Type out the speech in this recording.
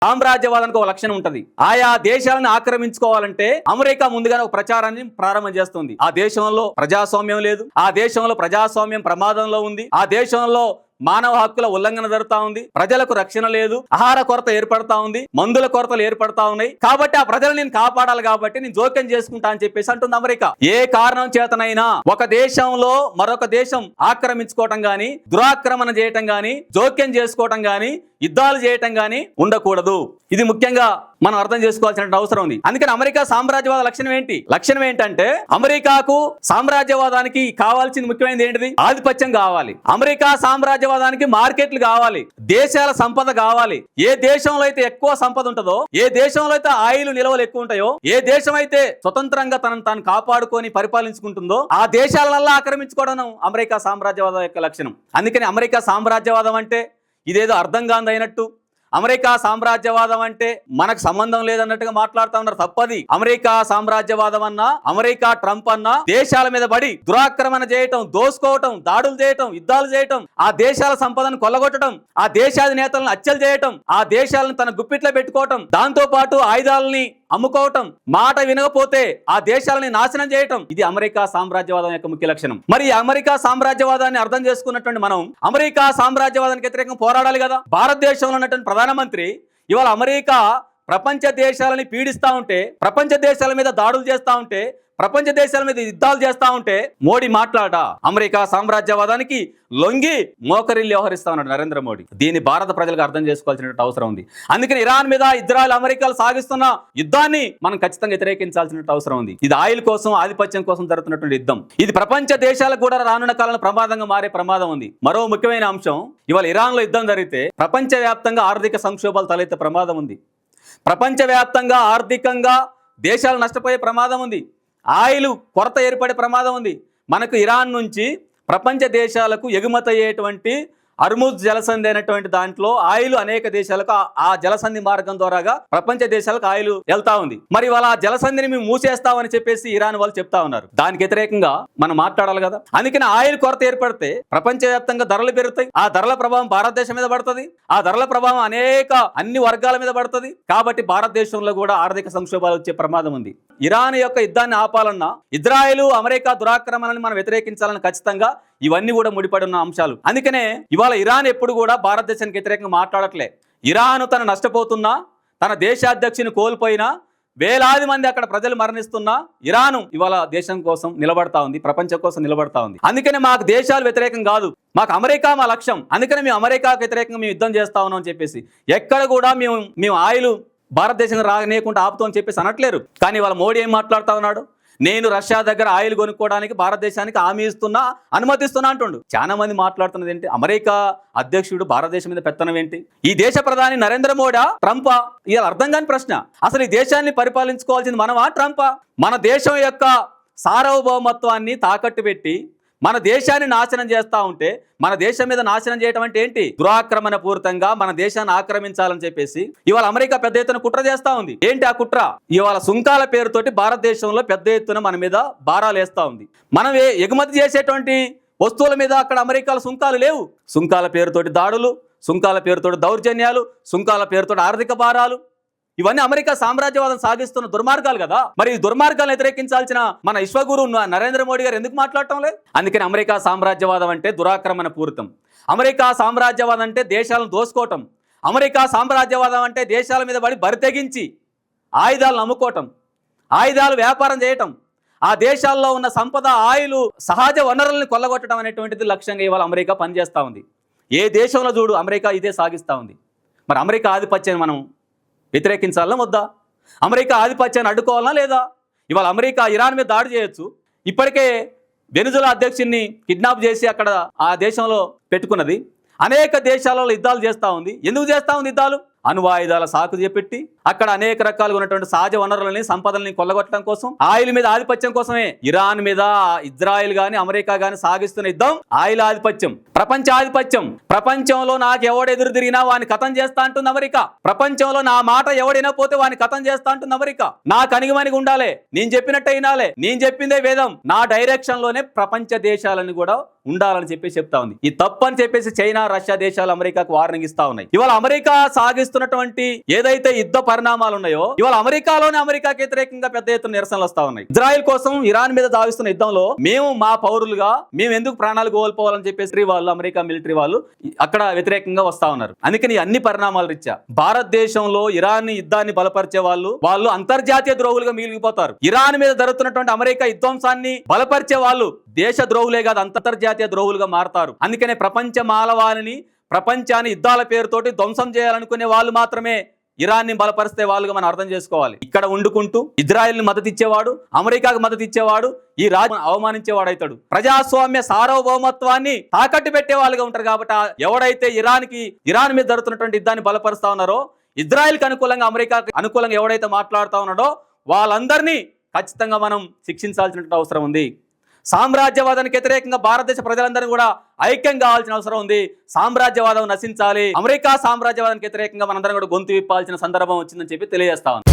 సామ్రాజ్యవాదానికి ఒక లక్షణం ఉంటది. ఆయా దేశాలను ఆక్రమించుకోవాలంటే అమెరికా ముందుగానే ఒక ప్రచారాన్ని ప్రారంభం చేస్తుంది. ఆ దేశంలో ప్రజాస్వామ్యం లేదు, ఆ దేశంలో ప్రజాస్వామ్యం ప్రమాదంలో ఉంది, ఆ దేశంలో మానవ హక్కుల ఉల్లంఘన జరుగుతా ఉంది, ప్రజలకు రక్షణ లేదు, ఆహార కొరత ఏర్పడతా ఉంది, మందుల కొరతలు ఏర్పడతా ఉన్నాయి. కాబట్టి ఆ ప్రజలు నేను కాపాడాలి కాబట్టి నేను జోక్యం చేసుకుంటా అని చెప్పేసి అంటుంది అమెరికా. ఏ కారణం చేతనైనా ఒక దేశంలో మరొక దేశం ఆక్రమించుకోవటం గాని, దురాక్రమణ చేయటం గాని, జోక్యం చేసుకోవటం గాని, యుద్ధాలు చేయటం గాని ఉండకూడదు. ఇది ముఖ్యంగా మనం అర్థం చేసుకోవాల్సిన అవసరం ఉంది. అందుకని అమెరికా సామ్రాజ్యవాద లక్షణం ఏంటంటే అమెరికాకు సామ్రాజ్యవాదానికి కావాల్సింది ముఖ్యమైనది ఏంటిది? ఆధిపత్యం కావాలి. అమెరికా సామ్రాజ్యవాదానికి మార్కెట్లు కావాలి, దేశాల సంపద కావాలి. ఏ దేశంలో అయితే ఎక్కువ సంపద ఉంటుందో, ఏ దేశంలో అయితే ఆయిల్ నిల్వలు ఎక్కువ ఉంటాయో, ఏ దేశం అయితే స్వతంత్రంగా తనను తాను కాపాడుకొని పరిపాలించుకుంటుందో ఆ దేశాలల్లా ఆక్రమించుకోవడం అమెరికా సామ్రాజ్యవాదం యొక్క లక్షణం. అందుకని అమెరికా సామ్రాజ్యవాదం అంటే ఇదేదో అర్థం కాంది అయినట్టు, అమెరికా సామ్రాజ్యవాదం అంటే మనకు సంబంధం లేదన్నట్టుగా మాట్లాడుతూ ఉన్నారు. తప్పది. అమెరికా సామ్రాజ్యవాదం అన్నా, అమెరికా ట్రంప్ అన్నా దేశాల మీద పడి దురాక్రమణ చేయటం, దోసుకోవటం, దాడులు చేయటం, యుద్ధాలు చేయటం, ఆ దేశాల సంపదను కొల్లగొట్టడం, ఆ దేశాధినేతలను హత్యలు చేయటం, ఆ దేశాలను తన గుప్పిట్లో పెట్టుకోవటం, దాంతో పాటు ఆయుధాలని అమ్ముకోవటం, మాట వినకపోతే ఆ దేశాలని నాశనం చేయటం, ఇది అమెరికా సామ్రాజ్యవాదం యొక్క ముఖ్య లక్షణం. మరి అమెరికా సామ్రాజ్యవాదాన్ని అర్థం చేసుకున్నటువంటి మనం అమెరికా సామ్రాజ్యవాదానికి వ్యతిరేకంగా పోరాడాలి కదా. భారతదేశంలో ఉన్నటువంటి ప్రధానమంత్రి ఇవాళ అమెరికా ప్రపంచ దేశాలని పీడిస్తా ఉంటే, ప్రపంచ దేశాల మీద దాడులు చేస్తా ఉంటే, ప్రపంచ దేశాల మీద యుద్ధాలు చేస్తా ఉంటే మోడీ మాట్లాడ అమెరికా సామ్రాజ్యవాదానికి లొంగి మోకరిల్లి వ్యవహరిస్తా ఉన్నాడు నరేంద్ర మోడీ. దీన్ని భారత ప్రజలకు అర్థం చేసుకోవాల్సిన అవసరం ఉంది. అందుకని ఇరాన్ మీద ఇజ్రాయెల్ అమెరికాలు సాగిస్తున్న యుద్ధాన్ని మనం ఖచ్చితంగా వ్యతిరేకించాల్సిన అవసరం ఉంది. ఇది ఆయిల్ కోసం, ఆధిపత్యం కోసం జరుగుతున్నటువంటి యుద్ధం. ఇది ప్రపంచ దేశాలకు కూడా రానున్న కాలంలో ప్రమాదంగా మారే ప్రమాదం ఉంది. మరో ముఖ్యమైన అంశం, ఇవాళ ఇరాన్ లో యుద్ధం జరిగితే ప్రపంచ వ్యాప్తంగా ఆర్థిక సంక్షోభాలు తలెత్తే ప్రమాదం ఉంది. ప్రపంచ వ్యాప్తంగా ఆర్థికంగా దేశాలు నష్టపోయే ప్రమాదం ఉంది. ఆయిల్ కొరత ఏర్పడే ప్రమాదం ఉంది. మనకు ఇరాన్ నుంచి ప్రపంచ దేశాలకు ఎగుమతి అయ్యేటువంటి అర్ముజ్ జలసంధి అయినటువంటి దాంట్లో ఆయిల్ అనేక దేశాలకు ఆ జలసంధి మార్గం ద్వారాగా ప్రపంచ దేశాలకు ఆయిల్ వెళ్తా ఉంది. మరి వాళ్ళ ఆ జలసంధిని మేము మూసేస్తామని చెప్పేసి ఇరాన్ వాళ్ళు చెప్తా ఉన్నారు. దానికి వ్యతిరేకంగా మనం మాట్లాడాలి కదా. అందుకని ఆయిల్ కొరత ఏర్పడితే ప్రపంచ వ్యాప్తంగా ధరలు పెరుగుతాయి. ఆ ధరల ప్రభావం భారతదేశం మీద పడుతుంది. ఆ ధరల ప్రభావం అన్ని వర్గాల మీద పడుతుంది. కాబట్టి భారతదేశంలో కూడా ఆర్థిక సంక్షోభాలు వచ్చే ప్రమాదం ఉంది. ఇరాన్ యొక్క యుద్ధాన్ని ఆపాలన్నా, ఇజ్రాయెల్ అమెరికా దురాక్రమణని మనం వ్యతిరేకించాలని ఖచ్చితంగా ఇవన్నీ కూడా ముడిపడి ఉన్న అంశాలు. అందుకనే ఇవాళ ఇరాన్ ఎప్పుడు కూడా భారతదేశానికి వ్యతిరేకంగా మాట్లాడట్లే. ఇరాన్ తన నష్టపోతున్నా, తన దేశాధ్యక్షుని కోల్పోయినా, వేలాది మంది అక్కడ ప్రజలు మరణిస్తున్నా ఇరాన్ ఇవాళ దేశం కోసం నిలబడతా ఉంది, ప్రపంచం కోసం నిలబడతా ఉంది. అందుకనే మాకు దేశాలు వ్యతిరేకం కాదు, మాకు అమెరికా మా లక్ష్యం. అందుకనే మేము అమెరికాకు వ్యతిరేకంగా మేము యుద్ధం చేస్తా ఉన్నాం అని చెప్పేసి ఎక్కడ కూడా మేము ఆయిల్ భారతదేశంగా రానియకుండా ఆపుతామని చెప్పేసి అనట్లేరు. కానీ వాళ్ళ మోడీ ఏం మాట్లాడుతూ ఉన్నాడు? నేను రష్యా దగ్గర ఆయిల్ కొనుక్కోవడానికి భారతదేశానికి హామీ ఇస్తున్నా, అనుమతిస్తున్నా అంటుండు. చాలా మంది మాట్లాడుతున్నది ఏంటి? అమెరికా అధ్యక్షుడు భారతదేశం మీద పెత్తనం ఏంటి? ఈ దేశ ప్రధాని నరేంద్ర మోడీ ట్రంపా? ఇలా అర్థం కాని ప్రశ్న. అసలు ఈ దేశాన్ని పరిపాలించుకోవాల్సింది మనమా ట్రంపా? మన దేశం యొక్క సార్వభౌమత్వాన్ని తాకట్టు పెట్టి మన దేశాన్ని నాశనం చేస్తా ఉంటే, మన దేశం మీద నాశనం చేయటం అంటే ఏంటి? దురాక్రమణ పూరితంగా మన దేశాన్ని ఆక్రమించాలని చెప్పేసి ఇవాళ అమెరికా పెద్ద ఎత్తున కుట్ర చేస్తా ఉంది. ఏంటి ఆ కుట్ర? ఇవాళ సుంకాల పేరుతోటి భారతదేశంలో పెద్ద ఎత్తున మన మీద భారాలు వేస్తా ఉంది. మనం ఎగుమతి చేసేటువంటి వస్తువుల మీద అక్కడ అమెరికాలో సుంకాలు లేవు. సుంకాల పేరుతోటి దాడులు, సుంకాల పేరుతోటి దౌర్జన్యాలు, సుంకాల పేరుతోటి ఆర్థిక భారాలు, ఇవన్నీ అమెరికా సామ్రాజ్యవాదం సాగిస్తున్న దుర్మార్గాలు కదా. మరి ఈ దుర్మార్గాలను వ్యతిరేకించాల్సిన మన విశ్వగురు నరేంద్ర మోడీ గారు ఎందుకు మాట్లాడటం లేదు? అందుకని అమెరికా సామ్రాజ్యవాదం అంటే దురాక్రమణ పూరితం. అమెరికా సామ్రాజ్యవాదం అంటే దేశాలను దోసుకోవటం. అమెరికా సామ్రాజ్యవాదం అంటే దేశాల మీద పడి బరితెగించి ఆయుధాలను అమ్ముకోవటం, ఆయుధాలు వ్యాపారం చేయటం, ఆ దేశాల్లో ఉన్న సంపద, ఆయిల్, సహజ వనరులను కొల్లగొట్టడం అనేటువంటిది లక్ష్యంగా ఇవాళ అమెరికా పనిచేస్తూ ఉంది. ఏ దేశంలో చూడు అమెరికా ఇదే సాగిస్తూ ఉంది. మరి అమెరికా ఆధిపత్యాన్ని మనం వ్యతిరేకించాలనా వద్దా? అమెరికా ఆధిపత్యాన్ని అడ్డుకోవాలనా లేదా? ఇవాళ అమెరికా ఇరాన్ మీద దాడి చేయొచ్చు. ఇప్పటికే వెనుజులా అధ్యక్షుడిని కిడ్నాప్ చేసి అక్కడ ఆ దేశంలో పెట్టుకున్నది. అనేక దేశాలలో యుద్ధాలు చేస్తూ ఉంది. ఎందుకు చేస్తూ ఉంది యుద్ధాలు? అణువాయుధాల సాకు చేపెట్టి అక్కడ అనేక రకాలుగా ఉన్నటువంటి సహజ వనరులని, సంపదల్ని కొల్లగొట్టడం కోసం, ఆయిల్ మీద ఆధిపత్యం కోసమే ఇరాన్ మీద ఇజ్రాయెల్ గాని అమెరికా గాని సాగిస్తున్న యుద్ధం ఆయిల్ ఆధిపత్యం, ప్రపంచ ఆధిపత్యం. ప్రపంచంలో నాకు ఎవడు ఎదురు తిరిగినా వాని కథం చేస్తా అంటుంది అమెరికా. ప్రపంచంలో నా మాట ఎవడినపోతే వాని కథం చేస్తా అంటుంది అమెరికా. నాకు అణిగిమణిగి ఉండాలి, నేను చెప్పినట్టు వినాలి, నేను చెప్పిందే వేదం, నా డైరెక్షన్ లోనే ప్రపంచ దేశాలను కూడా ఉండాలని చెప్పేసి చెప్తా ఉంది. ఈ తప్పు అని చెప్పేసి చైనా, రష్యా దేశాలు అమెరికాకు వార్నింగ్ ఇస్తా ఉన్నాయి. ఇవాళ అమెరికా సాగిస్తున్న సాధిస్తున్నటువంటి ఏదైతే యుద్ధ పరిణామాలు ఉన్నాయో ఇవాళ అమెరికాకి వ్యతిరేకంగా పెద్ద ఎత్తున నిరసనలు వస్తా ఉన్నాయి. ఇజ్రాయెల్ కోసం ఇరాన్ మీద సాగిస్తున్న యుద్ధంలో మేము మా పౌరులుగా మేము ఎందుకు ప్రాణాలు కోల్పోవాలని చెప్పేసి వాళ్ళు అమెరికా మిలిటరీ వాళ్ళు అక్కడ వ్యతిరేకంగా వస్తా ఉన్నారు. అందుకని అన్ని పరిణామాల రీత్యా భారతదేశంలో ఇరాన్ యుద్ధాన్ని బలపరిచే వాళ్ళు అంతర్జాతీయ ద్రోహులుగా మిగిలిపోతారు. ఇరాన్ మీద జరుగుతున్నటువంటి అమెరికా విధ్వంసాన్ని బలపరిచే వాళ్ళు దేశ ద్రోహులే కాదు అంతర్జాతీయ ద్రోహులుగా మారతారు. అందుకనే ప్రపంచ మానవాళిని ప్రపంచాన్ని యుద్ధాల పేరుతోటి ధ్వంసం చేయాలనుకునే వాళ్ళు మాత్రమే ఇరాన్ని బలపరిస్తే వాళ్ళుగా మనం అర్థం చేసుకోవాలి. ఇక్కడ వండుకుంటూ ఇజ్రాయెల్ని మద్దతు ఇచ్చేవాడు అమెరికాకు మద్దతు ఇచ్చేవాడు ఈ రాజు అవమానించేవాడు అవుతాడు. ప్రజాస్వామ్య సార్వభౌమత్వాన్ని తాకట్టు పెట్టే వాళ్ళుగా ఉంటారు. కాబట్టి ఎవడైతే ఇరాన్ మీద జరుగుతున్నటువంటి యుద్ధాన్ని బలపరుస్తా ఉన్నారో ఇజ్రాయెల్కి అనుకూలంగా అమెరికాకి అనుకూలంగా ఎవడైతే మాట్లాడుతూ ఉన్నాడో వాళ్ళందరినీ ఖచ్చితంగా మనం శిక్షించాల్సినటువంటి అవసరం ఉంది. సామ్రాజ్యవాదానికి వ్యతిరేకంగా భారతదేశ ప్రజలందరూ కూడా ఐక్యం కావాల్సిన అవసరం ఉంది. సామ్రాజ్యవాదం నశించాలి. అమెరికా సామ్రాజ్యవాదానికి వ్యతిరేకంగా మనందరం కూడా గొంతు విప్పాల్సిన సందర్భం వచ్చిందని చెప్పి తెలియజేస్తా ఉన్నాం.